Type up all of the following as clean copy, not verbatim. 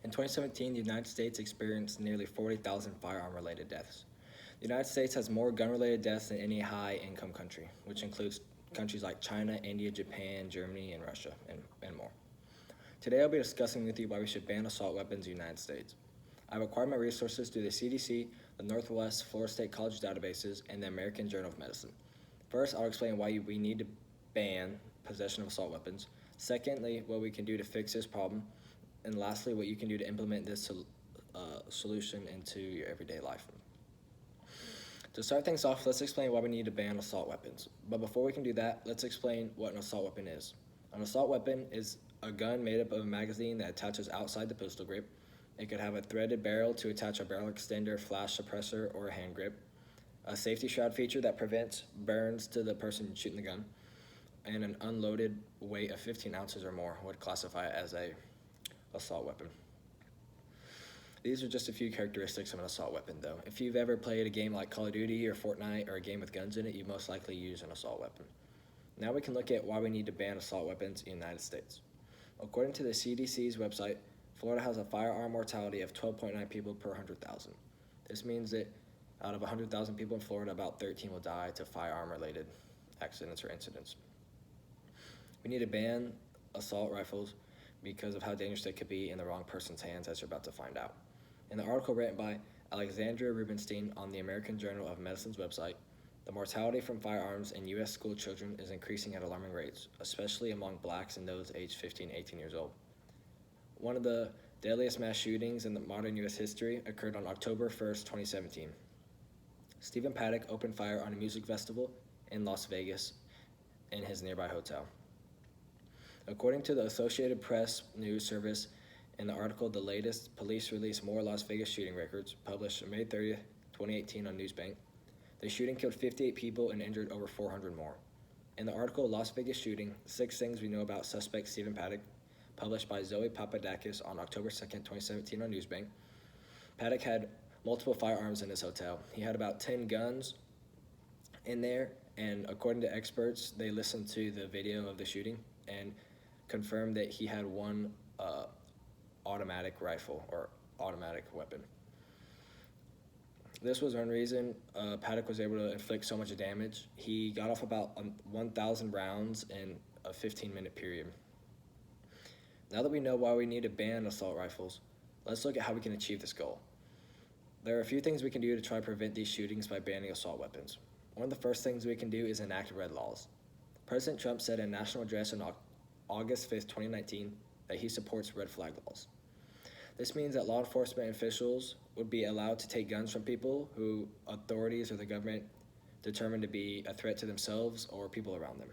In 2017, the United States experienced nearly 40,000 firearm-related deaths. The United States has more gun-related deaths than any high-income country, which includes countries like China, India, Japan, Germany, and Russia, and more. Today I'll be discussing with you why we should ban assault weapons in the United States. I've acquired my resources through the CDC, the Northwest Florida State College databases, and the American Journal of Medicine. First, I'll explain why we need to ban possession of assault weapons. Secondly, what we can do to fix this problem. And lastly, what you can do to implement this solution into your everyday life. To start things off, let's explain why we need to ban assault weapons. But before we can do that, let's explain what an assault weapon is. An assault weapon is a gun made up of a magazine that attaches outside the pistol grip. It could have a threaded barrel to attach a barrel extender, flash suppressor, or a hand grip, a safety shroud feature that prevents burns to the person shooting the gun, and an unloaded weight of 15 ounces or more would classify it as a assault weapon. These are just a few characteristics of an assault weapon, though. If you've ever played a game like Call of Duty or Fortnite or a game with guns in it, you most likely use an assault weapon. Now we can look at why we need to ban assault weapons in the United States. According to the CDC's website, Florida has a firearm mortality of 12.9 people per 100,000. This means that out of 100,000 people in Florida, about 13 will die to firearm-related accidents or incidents. We need to ban assault rifles because of how dangerous they could be in the wrong person's hands, as you're about to find out. In the article written by Alexandria Rubinstein on the American Journal of Medicine's website, the mortality from firearms in U.S. school children is increasing at alarming rates, especially among blacks and those aged 15 to 18 years old. One of the deadliest mass shootings in the modern U.S. history occurred on October 1st, 2017. Stephen Paddock opened fire on a music festival in Las Vegas in his nearby hotel. According to the Associated Press news service, in the article, The Latest, Police Release More Las Vegas Shooting Records, published May 30th, 2018 on Newsbank, the shooting killed 58 people and injured over 400 more. In the article, Las Vegas Shooting, 6 Things We Know About Suspect Stephen Paddock, published by Zoe Papadakis on October 2nd, 2017 on Newsbank, Paddock had multiple firearms in his hotel. He had about 10 guns in there, and according to experts, they listened to the video of the shooting and confirmed that he had one automatic rifle or automatic weapon. This was one reason Paddock was able to inflict so much damage. He got off about 1,000 rounds in a 15-minute period. Now that we know why we need to ban assault rifles, let's look at how we can achieve this goal. There are a few things we can do to try to prevent these shootings by banning assault weapons. One of the first things we can do is enact red laws. President Trump said in a national address on August 5th, 2019, that he supports red flag laws. This means that law enforcement officials would be allowed to take guns from people who authorities or the government determine to be a threat to themselves or people around them.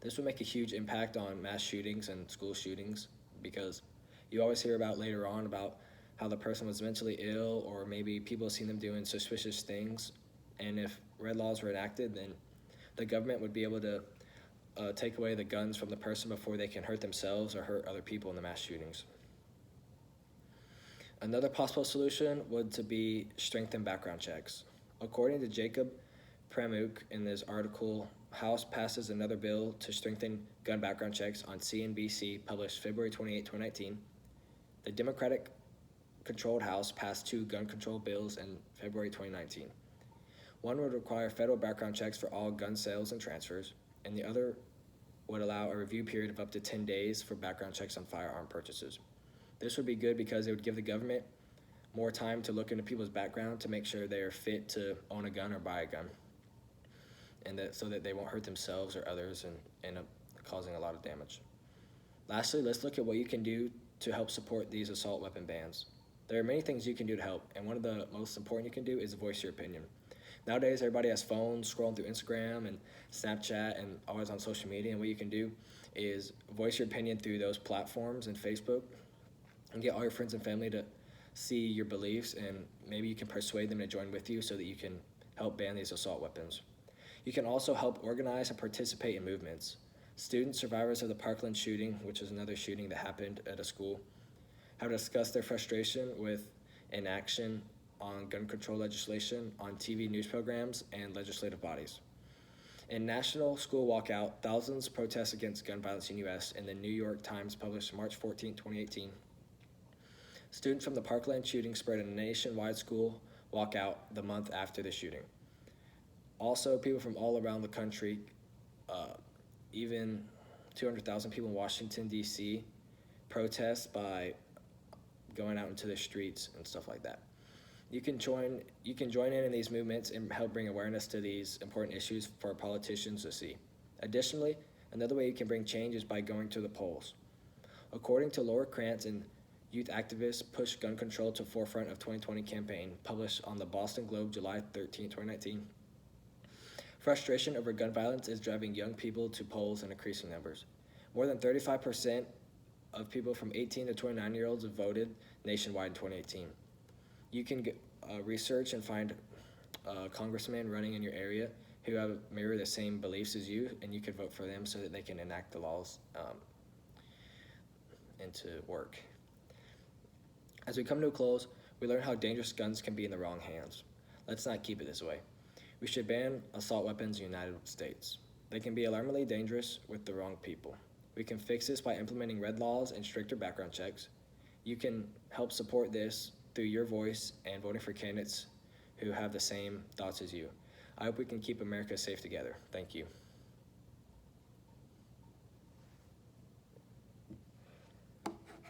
This would make a huge impact on mass shootings and school shootings because you always hear about later on about how the person was mentally ill or maybe people seen them doing suspicious things. And if red laws were enacted, then the government would be able to take away the guns from the person before they can hurt themselves or hurt other people in the mass shootings. Another possible solution would to be strengthen background checks. According to Jacob Pramuk in this article, House passes another bill to strengthen gun background checks on CNBC, published February 28, 2019. The Democratic-controlled House passed 2 gun control bills in February 2019. One would require federal background checks for all gun sales and transfers, and the other would allow a review period of up to 10 days for background checks on firearm purchases. This would be good because it would give the government more time to look into people's background to make sure they are fit to own a gun or buy a gun, and so that they won't hurt themselves or others and end up causing a lot of damage. Lastly, let's look at what you can do to help support these assault weapon bans. There are many things you can do to help, and one of the most important you can do is voice your opinion. Nowadays, everybody has phones, scrolling through Instagram and Snapchat and always on social media, and what you can do is voice your opinion through those platforms and Facebook and get all your friends and family to see your beliefs, and maybe you can persuade them to join with you so that you can help ban these assault weapons. You can also help organize and participate in movements. Students survivors of the Parkland shooting, which is another shooting that happened at a school, have discussed their frustration with inaction on gun control legislation on TV news programs and legislative bodies. In National School Walkout, thousands protest against gun violence in the U.S. in the New York Times published March 14, 2018. Students from the Parkland shooting spread a nationwide school walkout the month after the shooting. Also, people from all around the country, even 200,000 people in Washington, D.C., protest by going out into the streets and stuff like that. You can join in these movements and help bring awareness to these important issues for politicians to see. Additionally, another way you can bring change is by going to the polls. According to Laura Krantz and youth activists Push Gun Control to Forefront of 2020 campaign, published on the Boston Globe July 13, 2019, frustration over gun violence is driving young people to polls in increasing numbers. More than 35% of people from 18 to 29-year-olds voted nationwide in 2018. You can research and find congressmen running in your area who have mirror the same beliefs as you, and you can vote for them so that they can enact the laws into work. As we come to a close, we learn how dangerous guns can be in the wrong hands. Let's not keep it this way. We should ban assault weapons in the United States. They can be alarmingly dangerous with the wrong people. We can fix this by implementing red laws and stricter background checks. You can help support this through your voice and voting for candidates who have the same thoughts as you. I hope we can keep America safe together. Thank you.